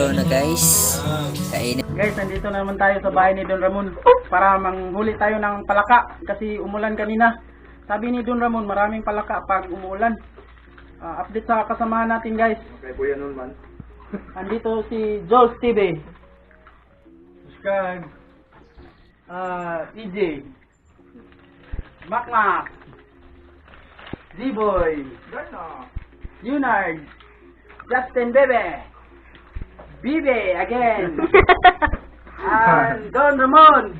Ito na guys. Kainin. Guys, nandito na naman tayo sa bahay ni Don Ramon para manghuli tayo ng palaka kasi umulan kanina. Sabi ni Don Ramon, maraming palaka pag umuulan. Update sa kasamahan natin guys. Okay, Kuya Norman. Andito si Joel Steve, Skag, TJ, Makmak, Z-Boy, Leonard, Justin Bebe, Bibe again, and Don Ramon.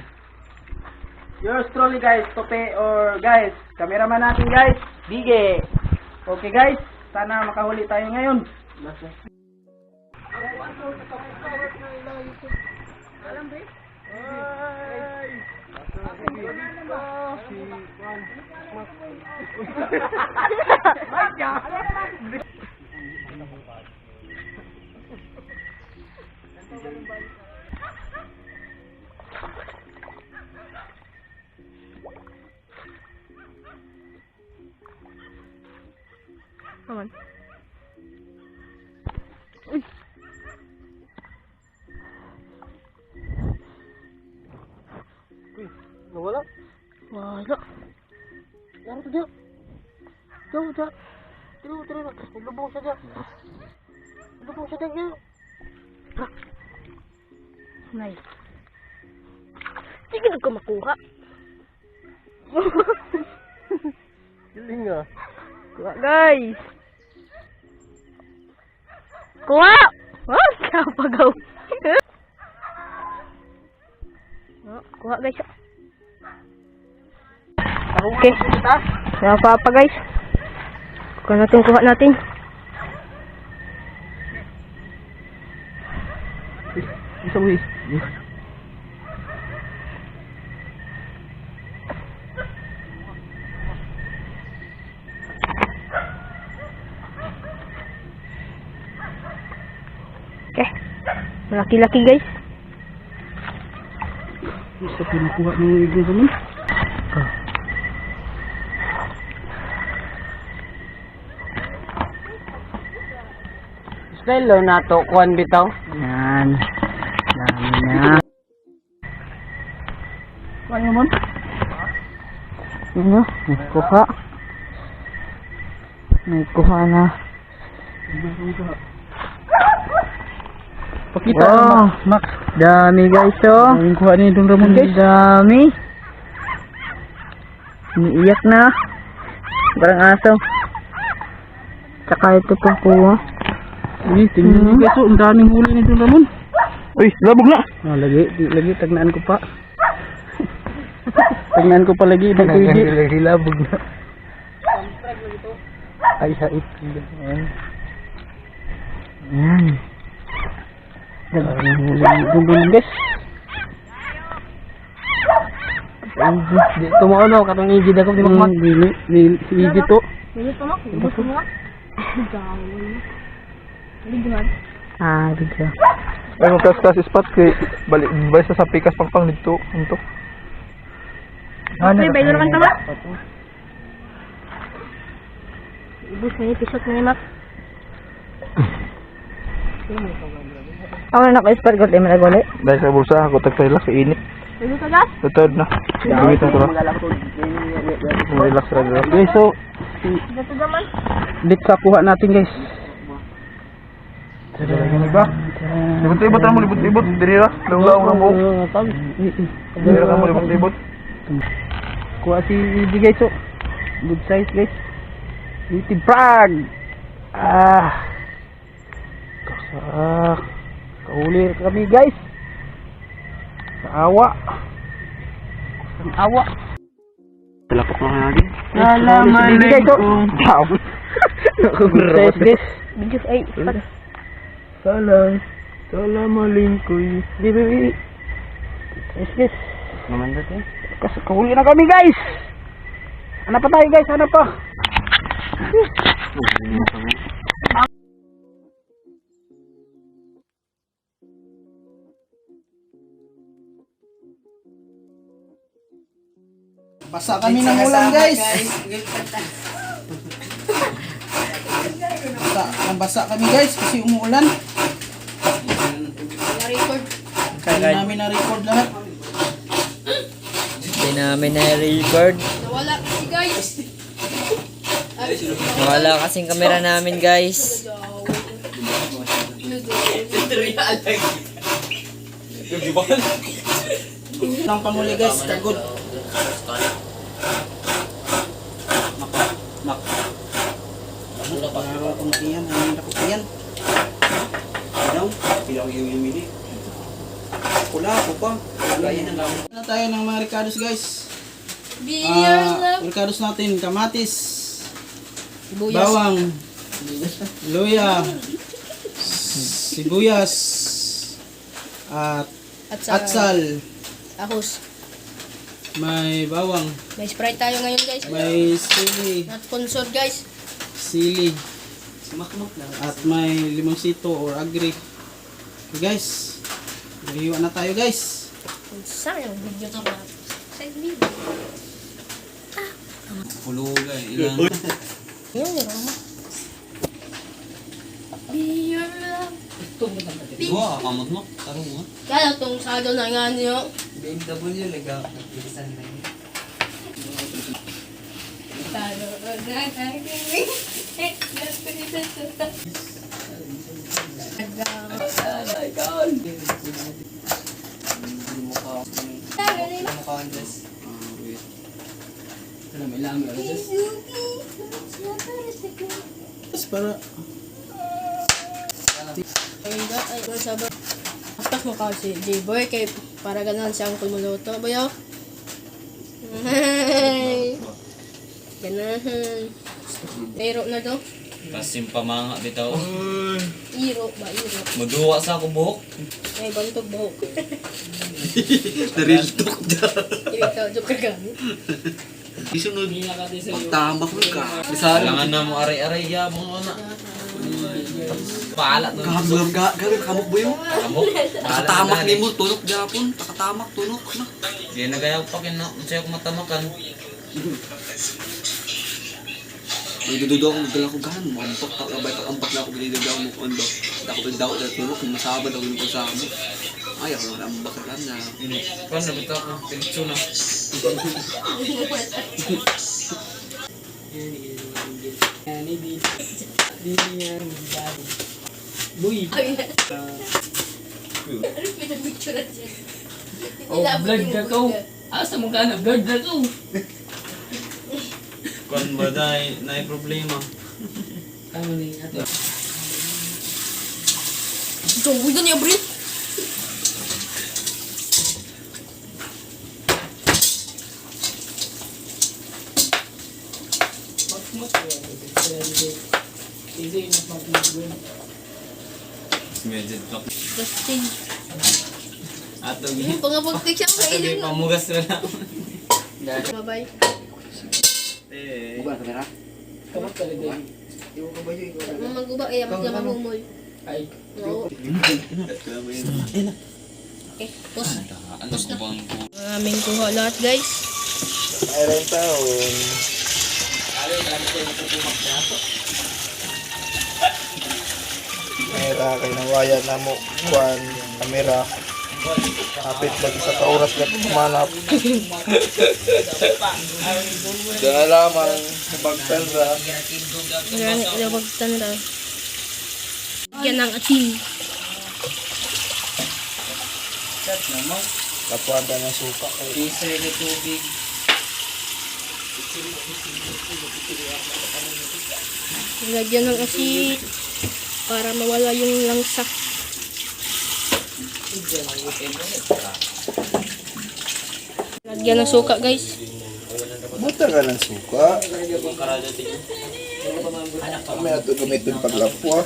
Yours truly guys, Tope or guys, cameraman natin guys, Bige. Okay guys, sana makahuli tayo ngayon. Come on. Nawala? Wala. Laro to dyan. Diyan, dyan. Tiro na. Naglubong siya dyan. Naglubong siya dyan. Nice. Sige ko makuha. Galing ah. Kuha guys. Kuha! Oh, kapagaw. Oh, kuha guys. Okay. Kaya pa guys. Kuha natin. Isa mo Okay. Malaki-laki guys. Isa pinukuha ng igong naman. Style na to, kuhan bitaw. Yan. Dami na. Kuhan mo? Ano? May kuha na. Pakita Wow, Max. dami guys oh. Daming kuha ni Don Ramon guys. Dami. Umiiyak na. Parang aso. Tsaka ito pang kuha. Ini tingnan niyo guys, ang daming huli ni Don Ramon. Uy, labog na! Lagi tagnaan ko pa. Tagnaan ko pa lagi Lagi labog na. Ay, hait. Yan. Daming huli ni Don Ramon guys. Di tumaano, katong igid ako, di makmak. Ni si Iggy to. Video. Ay, magkas-kas spot kay balik sa pikas pangpang dito. Unto. Okay, bayar kan tama? Ibu saya episode na ni Mac. Ako na naka-spot ko, tayo malagwali. Dahil sa bulsa, ako tagtayla sa init. Ibu ka gas? Tutod na. Gamitan ko na. Relax ra dito. Okay, so Dito naman. dit sa kuha natin guys. Gani ba? Libot-libot na mo, libot-libot. Diri ra. Law-law na mo. Diri ra ka mo, libot-libot. Kuha si Iggy guys, so good size guys. Native frog. Kasak. Kauli kami guys. Sa awa. Talapok lang natin. Assalamualaikum. Good size guys. Video ay spot. Assalamualaikum. Bibi. Yes. Naman dito. Kasi kahuli na kami guys. Ano pa tayo guys? Ano pa? Basa kami ng ulan guys. Basa kami guys kasi umuulan. Na-record. Kaya namin na-record lahat. Hindi namin na-record. Nawala kasi guys. Wala kasing camera namin, guys. Ang panguli guys, kagod. Pangaraw akong iyan, hindi ako iyan. Pilaw yung imili. Pula ako pa. Na tayo ng mga ricados guys. Beer love. Ricados natin, kamatis, Buyas. bawang, luya, sibuyas, at At sa atsal. ahos. May bawang, May Sprite tayo ngayon guys. may sili, Not sponsored guys. sili, at may limonsito or agri. Okay guys, maghiwa na tayo guys. Sayang video to pa. Side video. Puluga, ilang. Yun yun. Beer love. Wah, kamot mo. Tarong mo. Kaya itong sado na nga niyo. BMW, laga. Pilisan na yun. Sado. Yes, para Ay, sabi. Tapos mo kasi J-Boy kay para ganahan siyang kumuluto. Bayo. Ganahan. Iro na to. Kasim pamanga bitaw. Iro ba? Iro. Maduwa sa ako buhok. Ay, bantog buhok. Real talk dyan. Ito, joke ka gamit. Isunod. Pagtamak mo ka. Kailangan na mo aray-aray yabang mo na. Paalat na. Kamok ba yun? Kamok. Nakatamak ni mo, tunok japon. Nakatamak, tunok na. Hindi na gaya ko pakin na. Masaya ko matamakan. May dududo ako, magdala ko gahan. Makampak, takabay, takampak na ako, binidod ako mo kondo. Dako pindaw ko dahil tunok, yung masabad ako yung kasama. Ay, ako wala ang bakaran na. Paano bitaw ko? Pilitso na. Ano pinapicture siya? Oh, blood ka ko. Asa mo ka na? Blood na ko. Kung ba na problema? Ano ni ato? Joey doon yung breed. Medyo talk. Justin. Ato Yung gi. pangapagtik siya Ato gi kainin. pamugas na lang. Bye-bye. Bukan kamera? Kamat talaga. Maguba kaya mas naman humoy. Ay. Oo. Okay, pus. Ano sa bang Maraming kuha lahat guys. Mayroon taon. Kamera, kay nawaya na mo. Kuan, kamera. Kapit lagi sa kauras na kumanap. Dahil lamang bagtan sa Gani, ilabag tanda. Yan ang asin. kapuan ka ng suka. Diesel na tubig. Lagyan ng asin para mawala yung langsa. Lagyan ng suka guys. Buta ka ng suka. Kami na ito gamitin paglapwa.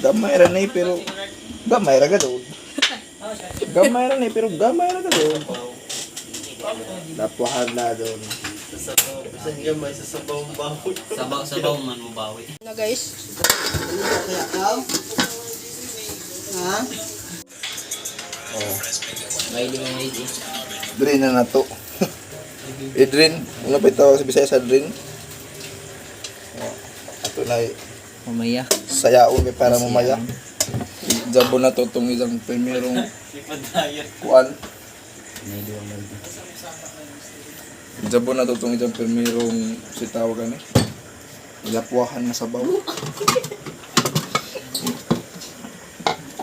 Gamay ra na pero gamay ra gadon. Gamay ra na pero gamay ra gadon. Lapuhan na doon. sabaw man mo bawi. Na guys. May limang lady. Drain na to. Idrin, ano pa ito sa Bisaya sa drain? Nay, Mamaya. sayaon kay para mamaya. Jabo na to itong isang primerong kuan. Jabo na to itong isang primerong sitaw gani. Ilapuahan na sabaw.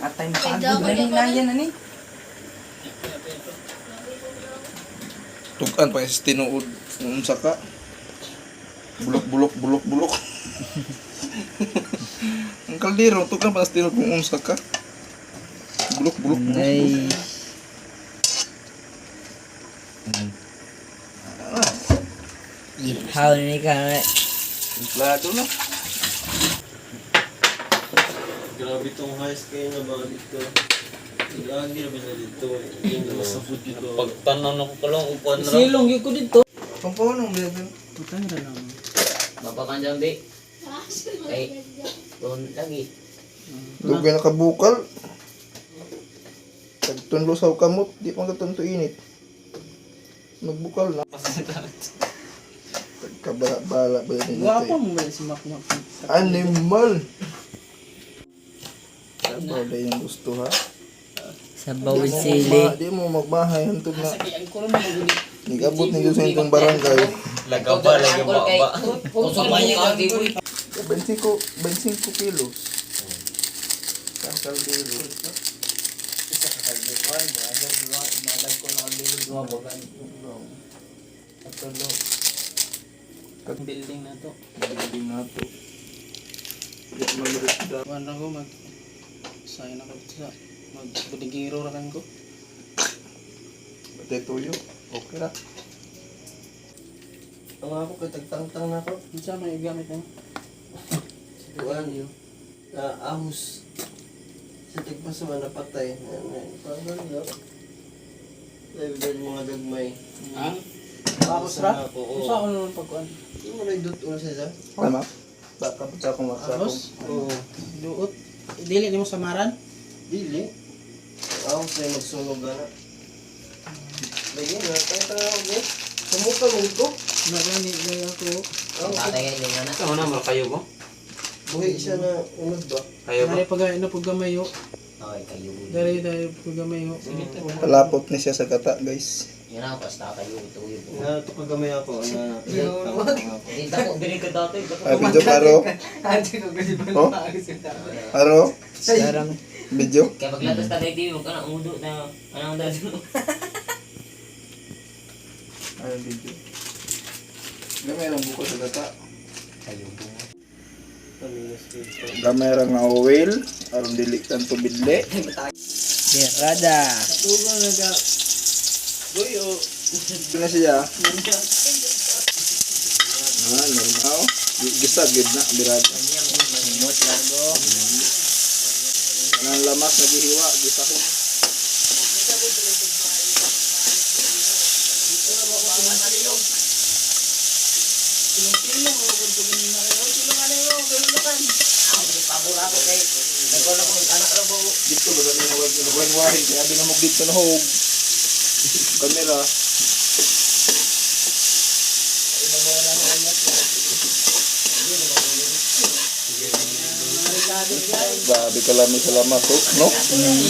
Atay Pagod na yan ani. Tugan pa is tinuod ng saka. Bulok. Ang kaldero, tugan pa is tinuod ng saka. Bulok. Ay. How ni ka na? Lado na. Grabe tong high scale na mga dito. Lagi na ba dito? Yung masabot dito. Pagtanaw na ko kalang upuan na. Silong yung ko dito. Ang paano mo yan? Putang ina lang. Mapapanjang di. Ay, doon lagi. Lugay na kabukal. Pagtunlo sa kamot, di pang katunto init. Nagbukal na. Pagkabala ba yun? Guwapo mo ba si Mac Mac? Animal! Sabaw na yung gusto ha? Sabaw with sili. Di mo magbahay hantog na. Ang kulo mo gulit. Nigabot ni Diyos itong barangay. Lagaba, lagaba. Kusong ba niya ang giboy? 25 kilos. Ang kaldero. Building na to. Hindi nga to. Di malulit daw. Wala ko mag sign ako sa magbudigiro ra kan ko. Pati tuyo. Okay na. Ang ako kay tagtang-tang na ko. Unsa may gamit na? Kuan yun. Ahos. Sa tigpasuan na patay. Parang lang. Dahil mga gagmay. Ha? Tapos ra? Oo. Unsa ano nang pagkuan? Yung mga idot ulo siya. Tama? Baka pa sa akong maksa Tapos Oo. duot. Dili nimo samaran? Dili. Ahos na yung magsunog na. Lagi na. Kaya ako. Sumukha mo ito. Nagani gay ako. Tatay nga yung anak. Ano naman kayo mo? Buhay siya na unod ba? Dali pag ino pag gamayo. Okay, kayo. Dali pag gamayo. Palapot ni siya sa kata guys. Yan ako, basta kayo. Ito yun. Nga, ito pagamay ako. Hindi ako, binig ka dati. Video paro. Oh? Aro? Sarang. Video? Kaya paglatas ka dito, huwag ka na umudo na anong dado. Ano video? Gamay lang buko sa kata. Kayo po. Gamay lang nga oil. Aron dili tanto bidle. Derada. Tugo naga. Goyo. Ito na siya. Normal. Gisag gid na birada. Ang lamas na gihiwa, gisakit. Dito ba sa nagwain-wain kaya binamog dito na hog. Kamera. Grabe kalami sa lamas, oh, no?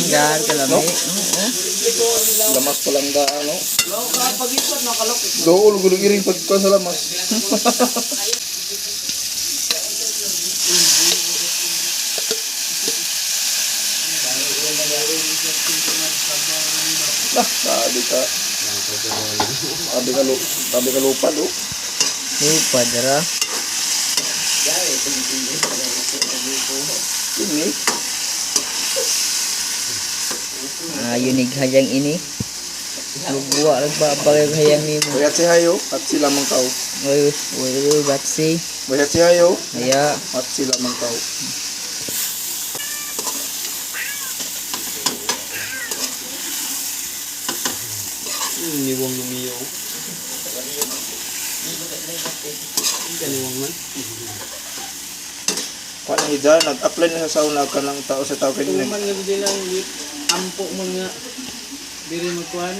Gar kalami. Lamas pa lang daan, no? Dool, gulong iring pagkuhan sa lamas. Sabi ka. Sabi ka lupad, oh. Lupad ra. Ini. Yunig hayang ini. Lugwa nagbabagay hayang nimo. Bayat si Hayo at sila mangkaw. Oy, batsi. Bayat si Hayo Aya. at sila mangkaw. Niwang lumiyaw. Kaniwang man. Kuan ang hidya, nag-apply na sa sauna ka ng tao sa tao Tuman kanina. nga di lang ampo mo nga. Diri mo kuan.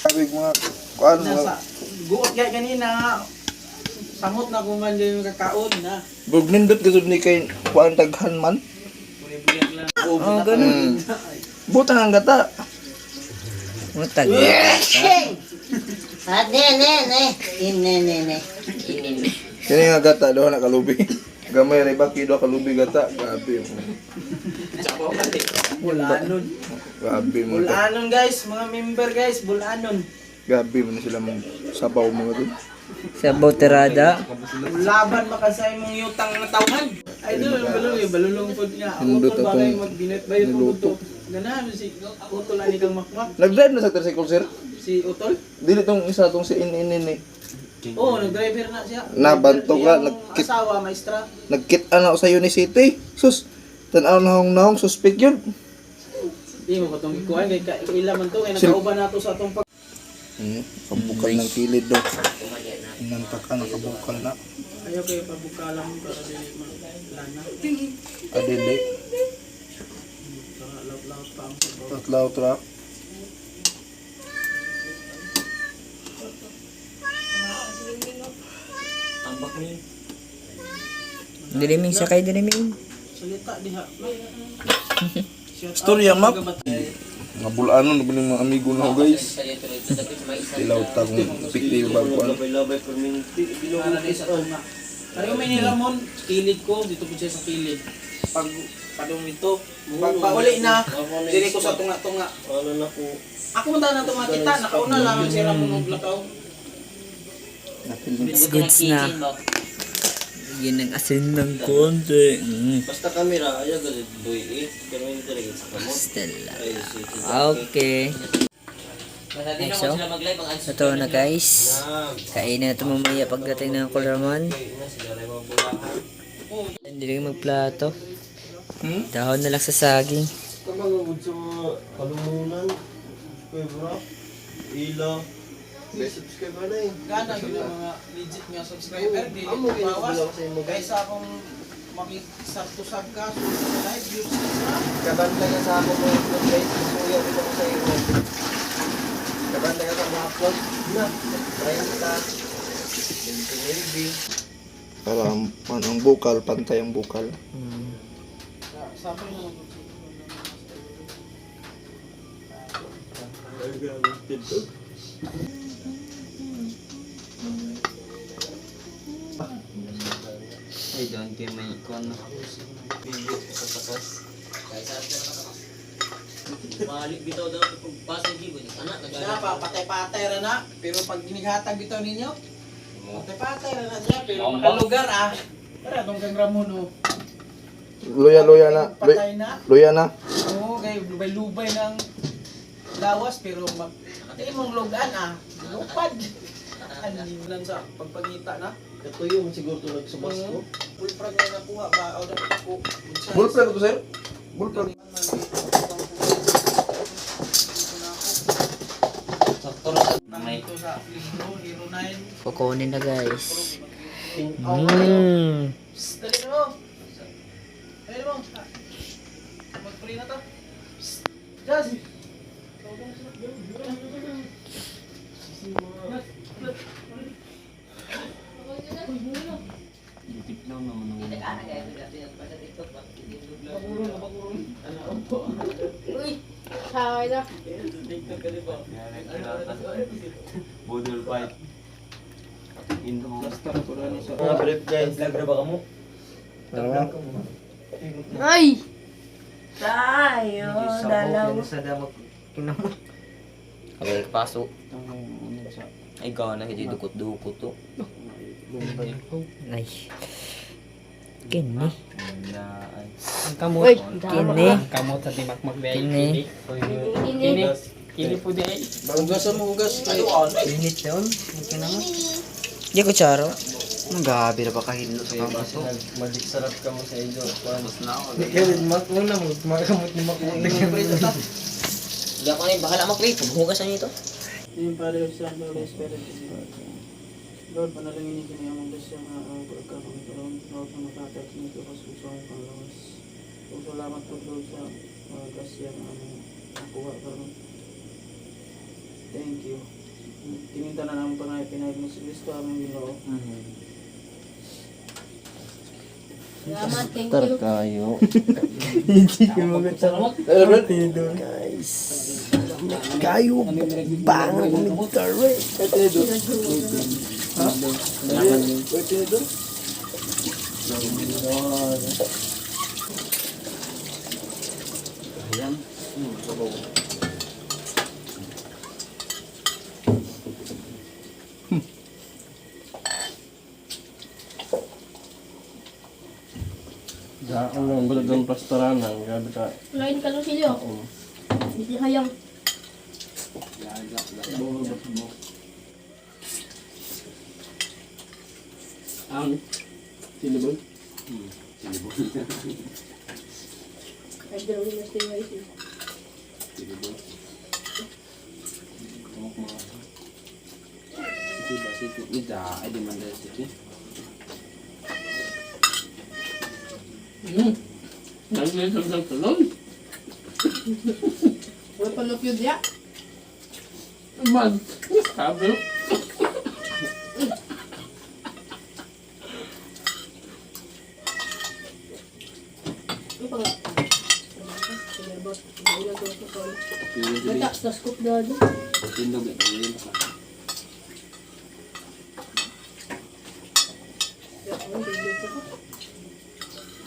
Sabi mga kuan mga Nasa guot kaya kanina. Samot na kuman din yung kakaon na. Bug nindot ka ni kay kuan taghan man. Oh, ganun. Butang ang gata. Mutag. Kini nga gata daw na kalubi. Gamay ra ba kido kalubi gata. Grabe mo. Bulanon. Grabe mo. Bulanon guys, mga member guys, bulanon. Grabe mo na sila mong sabaw mo dun. Sa boterada. Laban makasay mong yutang na tawhan. Ay doon, balulong po nga. Hindot Utol bagay atong mag-binit ba yung niluto. utol. Ganahan si Utol ani kang makmak. Nag-drive na sa tricycle sir. Si Utol? Dili tong isa tong si ini. Oo, nag-driver na siya. Nabantog na, Yung asawa, maestra. Nagkit-an ako sa Unicity. Sus, tanaw na akong naong suspect yun. Di mo ba itong ikuhan? Kaya ilaman to. Kaya nakauban na to sa itong pag... Kabukal ng kilid daw. Inantak ka, nakabukal na. Ayaw kayo pabukalan mo para dili malana. Adili. Para laut-laut pa ang pagbawa. Tatlaw truck. Tambak ni. Diliming sakay diliming. Salita diha. Storya map. Mga bulanon na mga amigo na ako guys. Ilaw ta kung pikti yung bagpuan. Labay-labay perminti. Para di sa tunga. Kayo may ni Ramon, kilid ko, dito po siya sa kilid. Pag padong ito, pag pauli na, dili ko sa tunga-tunga. Ano na ko. Ako man na tunga kita, nakauna lang si Ramon ng lakaw. It's goods na. Yan ang asin ng konti. Basta kamera, ayaw galit boy eh. Pero hindi talaga sa kamot. Stella. Ay, Okay. So, ito na guys. Kainin na ito mamaya pagdating ng Kulraman. Hindi lang magplato. Dahon na lang sa saging. Kamangagod sa mga kalumunan. Kuya bro. Ila. May subscriber na eh. Gana yun ang mga legit nga subscriber, dili Amo ko bawas. ginagawa sa imo guys. Kaysa akong makisartusag ka, sa live views na. Kabanda ka sa ako mga upload guys. Suyo ko sa iyo. Kabanda ka sa mga upload. Na. 30. 20 Para ang bukal, pantay ang bukal. Sabi mo, Ay, doon kayo may ikon. Pigit sa takas. Balik bitaw daw kung pasang gibo ni anak siya pa, patay-patay ra na. Pero pag ginighatag bitaw ninyo, patay-patay ra na siya. Pero makalugar ah. Para itong kang Ramon oh. Luya na. Patay na. Luya na. Oo, kay lubay-lubay ng lawas. Pero hindi mong lugan ah. Lupad. Ano lang sa pagpangita na. Katuyo mo siguro tulad sa bus ko. Full frag na nakuha ba? O dapat ako. Bullplug to sir? Bullplug. Sakto ra May ito sa Hero 9. Kukunin na guys. Dali mo. Dali mo. Mag-pray na to. Just. Tiplaw naman ang Uy, saway na. Bodol fight. Indo. Mga brief guys. Vlog ra ba kamo? Ay! Tayo, dalaw. Sa damok kinamo. Okay, paso. Ay gawa na hindi dukot-dukot to. Ay. Kini. Uy, Kini. Kamot sa timakmak dahil. Kini. ini. Kini po dahil. Hugasan mo, hugas. Init yun. Okay naman. Di ko charo. Ang gabi na ba kahilo sa pamaso? Magic sarap ka mo sa iyo. Mas na ako. Makuna mo. Makamot ni makuna. Hindi ako na bahala makway. Paghugasan nito. Yung Father, Son, Holy Spirit. Lord, panalangin niyo ang mga siya nga ang pagkakangkaroon. Lord, sa matatas nito kasuso ang panglawas. Salamat po Lord sa mga grasya na nakuha karon. Thank you. Tininta na namin panay pinayag ni si Kristo aming Ginoo. Salamat, thank you. Kayo. Salamat. Guys. Kayo. Bangang komentar eh. Daan lang ba ng plastaranan? Grabe ka. Lain ka lang sila. Hindi hayang. Ang sinibol. Ay, dalawin na sila guys. Naglisod ng tulong. Wala pa na yun ya. Man. Sabi. Ano pa nga? Gata, sa scoop na doon.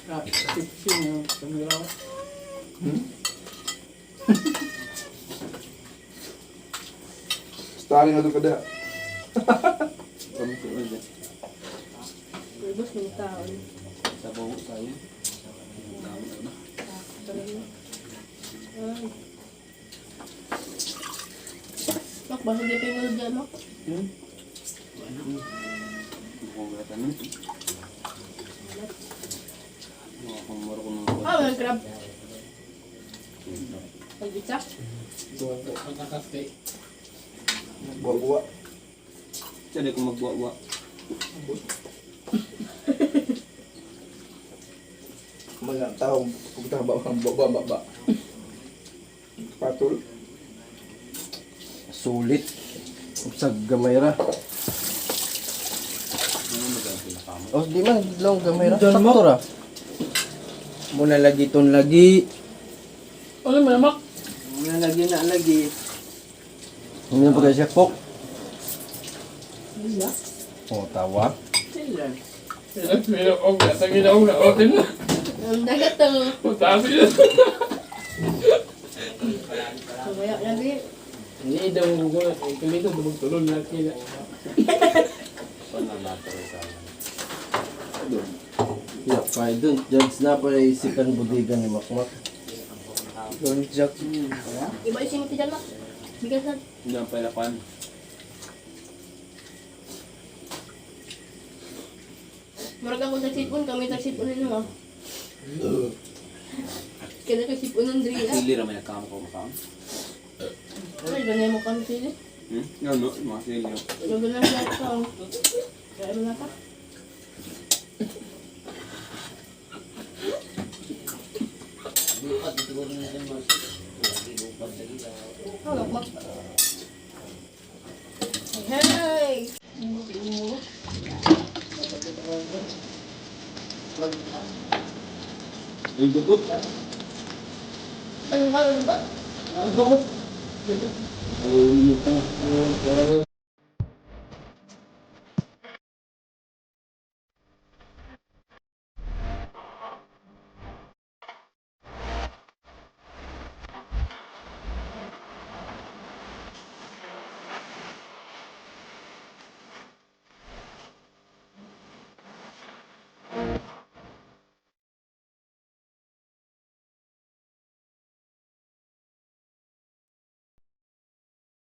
Ah, sipsin yung kamera ko. Stalin na ito kada. Ubus ng tao. Mak, basta di pa yung mga dyan, Mak. Ah, walang crab. Pag-bitsa? Buwa-buwa. Diyan ko magbuwa-buwa. Mga tao. Pupunta ba. Patul. Sulit. Sa gamay ra. Oh, di man long gamay ra. Sakto ra. Muna lagi ton lagi. Ano mo namak? Muna lagi na lagi. Hindi pa kasi pok. Iya. Oh, tawa. Sila. Pero ang gata ginaw na otin na. Ang dagat to. Sabi na. Kaya lagi. Hindi daw gulat. Kami ito dumagtulong na kila. Yeah, fine dun. Judge na pa isikan budigan ni Makmak. Don't jack. Iba yung simiti dyan, Mak. Bigasan. Diyan pa ilapan. Marag ako nagsipon, kami nagsiponin mo. Kaya nagsipon ng Dria. Pili ra may nakamo ko makam. Ay, ganyan mo kami sila. Yan no, mga silyo. Ano na siya ito? Kaya mo na ka? Ano, Mak? Hey! Ay, gutot. Ano ba? Ay,